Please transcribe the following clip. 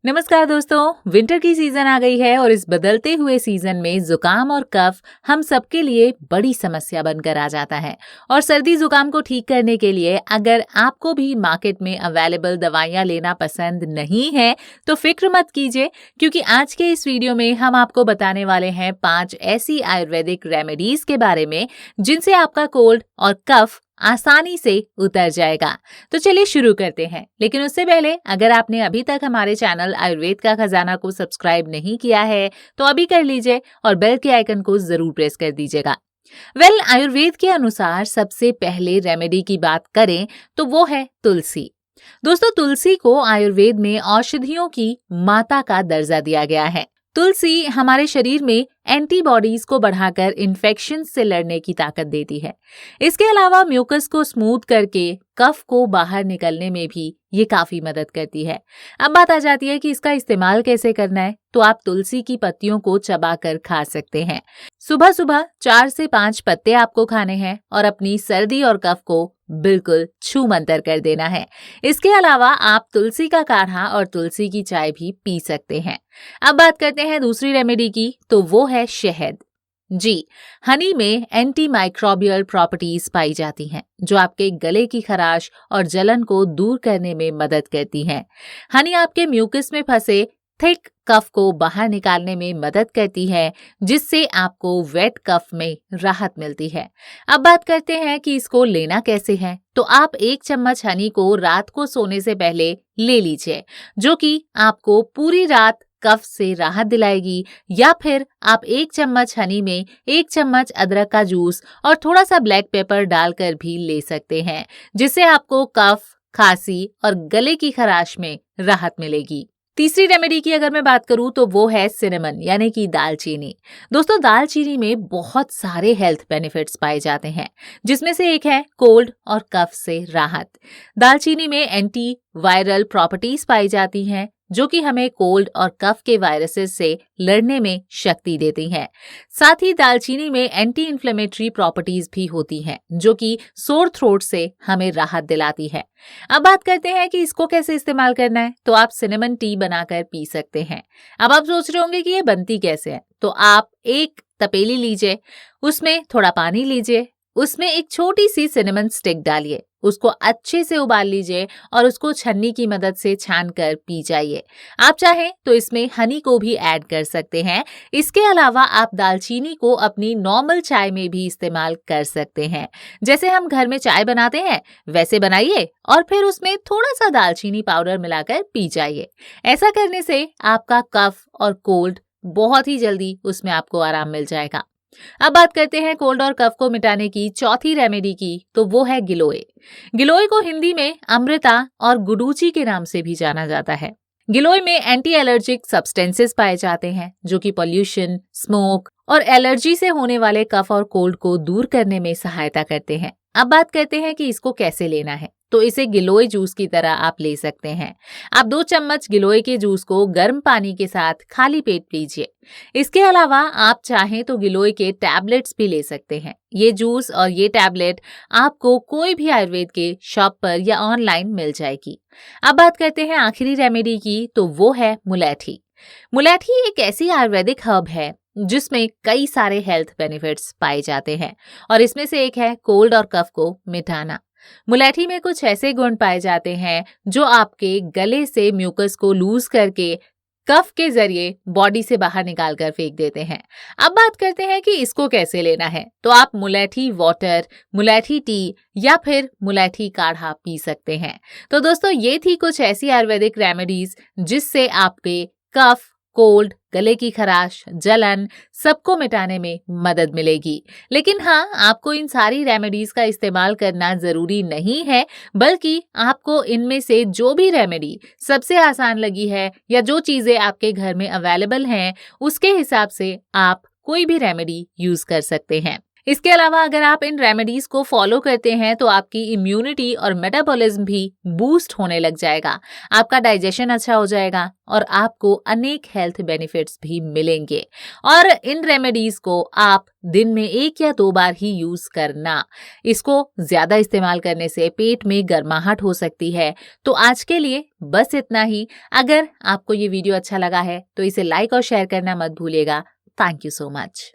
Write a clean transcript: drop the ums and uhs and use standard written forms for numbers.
नमस्कार दोस्तों, विंटर की सीजन आ गई है और इस बदलते हुए सीजन में जुकाम और कफ हम सबके लिए बड़ी समस्या बनकर आ जाता है। और सर्दी जुकाम को ठीक करने के लिए अगर आपको भी मार्केट में अवेलेबल दवाइयाँ लेना पसंद नहीं है तो फिक्र मत कीजिए, क्योंकि आज के इस वीडियो में हम आपको बताने वाले हैं 5 ऐसी आयुर्वेदिक रेमेडीज के बारे में जिनसे आपका कोल्ड और कफ आसानी से उतर जाएगा। तो चलिए शुरू करते हैं, लेकिन उससे पहले अगर आपने अभी तक हमारे चैनल आयुर्वेद का खजाना को सब्सक्राइब नहीं किया है तो अभी कर लीजिए और बेल के आइकन को जरूर प्रेस कर दीजिएगा। आयुर्वेद के अनुसार सबसे पहले रेमेडी की बात करें तो वो है तुलसी। दोस्तों, तुलसी को आयुर्वेद में औषधियों की माता का दर्जा दिया गया है। तुलसी हमारे शरीर में एंटीबॉडीज को बढ़ाकर इन्फेक्शन से लड़ने की ताकत देती है। इसके अलावा म्यूकस को स्मूथ करके कफ को बाहर निकलने में भी ये काफी मदद करती है। अब बात आ जाती है कि इसका इस्तेमाल कैसे करना है, तो आप तुलसी की पत्तियों को चबाकर खा सकते हैं। सुबह सुबह 4 से 5 पत्ते आपको खाने हैं और अपनी सर्दी और कफ को बिल्कुल छू मंतर कर देना है। इसके अलावा आप तुलसी का काढ़ा और तुलसी की चाय भी पी सकते हैं। अब बात करते हैं दूसरी रेमेडी की, तो वो है शहद। जी, हनी में एंटी माइक्रोबियल प्रॉपर्टीज पाई जाती हैं जो आपके गले की खराश और जलन को दूर करने में मदद करती हैं। हनी आपके म्यूकस में फंसे थिक कफ को बाहर निकालने में मदद करती है, जिससे आपको वेट कफ में राहत मिलती है। अब बात करते हैं कि इसको लेना कैसे है, तो आप 1 चम्मच हनी को रात को सोने से पहले ले लीजिए, जो कि आपको पूरी रात कफ से राहत दिलाएगी। या फिर आप 1 चम्मच हनी में 1 चम्मच अदरक का जूस और थोड़ा सा ब्लैक पेपर डालकर भी ले सकते हैं, जिससे आपको कफ, खांसी और गले की खराश में राहत मिलेगी। तीसरी रेमेडी की अगर मैं बात करूं तो वो है सिनेमन यानी कि दालचीनी। दोस्तों, दालचीनी में बहुत सारे हेल्थ बेनिफिट्स पाए जाते हैं, जिसमें से एक है कोल्ड और कफ से राहत। दालचीनी में एंटी वायरल प्रॉपर्टीज पाई जाती हैं जो कि हमें कोल्ड और कफ के वायरसेस से लड़ने में शक्ति देती हैं। साथ ही दालचीनी में एंटी इन्फ्लेमेटरी प्रॉपर्टीज भी होती हैं जो कि सोर थ्रोट से हमें राहत दिलाती है। अब बात करते हैं कि इसको कैसे इस्तेमाल करना है, तो आप सिनेमन टी बनाकर पी सकते हैं। अब आप सोच रहे होंगे कि ये बनती कैसे है, तो आप एक तपेली लीजिए, उसमें थोड़ा पानी लीजिए, उसमें एक छोटी सी सिनेमन स्टिक डालिए, उसको अच्छे से उबाल लीजिए और उसको छन्नी की मदद से छान कर पी जाइए। आप चाहें तो इसमें हनी को भी ऐड कर सकते हैं। इसके अलावा आप दालचीनी को अपनी नॉर्मल चाय में भी इस्तेमाल कर सकते हैं। जैसे हम घर में चाय बनाते हैं वैसे बनाइए और फिर उसमें थोड़ा सा दालचीनी पाउडर मिलाकर पी जाइए। ऐसा करने से आपका कफ और कोल्ड बहुत ही जल्दी उसमें आपको आराम मिल जाएगा। अब बात करते हैं कोल्ड और कफ को मिटाने की चौथी रेमेडी की, तो वो है गिलोय। गिलोय को हिंदी में अमृता और गुडूची के नाम से भी जाना जाता है। गिलोय में एंटी एलर्जिक सब्सटेंसेस पाए जाते हैं जो कि पॉल्यूशन, स्मोक और एलर्जी से होने वाले कफ और कोल्ड को दूर करने में सहायता करते हैं। अब बात करते हैं कि इसको कैसे लेना है, तो इसे गिलोय जूस की तरह आप ले सकते हैं। आप 2 चम्मच गिलोय के जूस को गर्म पानी के साथ खाली पेट पीजिए। इसके अलावा आप चाहें तो गिलोय के टैबलेट्स भी ले सकते हैं। ये जूस और ये टैबलेट आपको कोई भी आयुर्वेद के शॉप पर या ऑनलाइन मिल जाएगी। अब बात करते हैं आखिरी रेमेडी की, तो वो है मुलैठी। मुलैठी एक ऐसी आयुर्वेदिक हर्ब है जिसमें कई सारे हेल्थ बेनिफिट्स पाए जाते हैं और इसमें से एक है कोल्ड और कफ को मिटाना। मुलैठी में कुछ ऐसे गुण पाए जाते हैं जो आपके गले से म्यूकस को लूज करके कफ के जरिए बॉडी से बाहर निकाल कर फेंक देते हैं। अब बात करते हैं कि इसको कैसे लेना है, तो आप मुलैठी वाटर, मुलैठी टी या फिर मुलैठी काढ़ा पी सकते हैं। तो दोस्तों, ये थी कुछ ऐसी आयुर्वेदिक रेमेडीज जिससे आपके कफ, कोल्ड, गले की खराश, जलन सबको मिटाने में मदद मिलेगी। लेकिन हाँ, आपको इन सारी रेमेडीज का इस्तेमाल करना जरूरी नहीं है, बल्कि आपको इनमें से जो भी रेमेडी सबसे आसान लगी है या जो चीजें आपके घर में अवेलेबल हैं उसके हिसाब से आप कोई भी रेमेडी यूज कर सकते हैं। इसके अलावा अगर आप इन रेमेडीज को फॉलो करते हैं तो आपकी इम्यूनिटी और मेटाबॉलिज्म भी बूस्ट होने लग जाएगा, आपका डाइजेशन अच्छा हो जाएगा और आपको अनेक हेल्थ बेनिफिट्स भी मिलेंगे। और इन रेमेडीज को आप दिन में 1 या 2 बार ही यूज करना। इसको ज्यादा इस्तेमाल करने से पेट में गर्माहट हो सकती है। तो आज के लिए बस इतना ही। अगर आपको ये वीडियो अच्छा लगा है तो इसे लाइक और शेयर करना मत भूलिएगा। Thank you so much.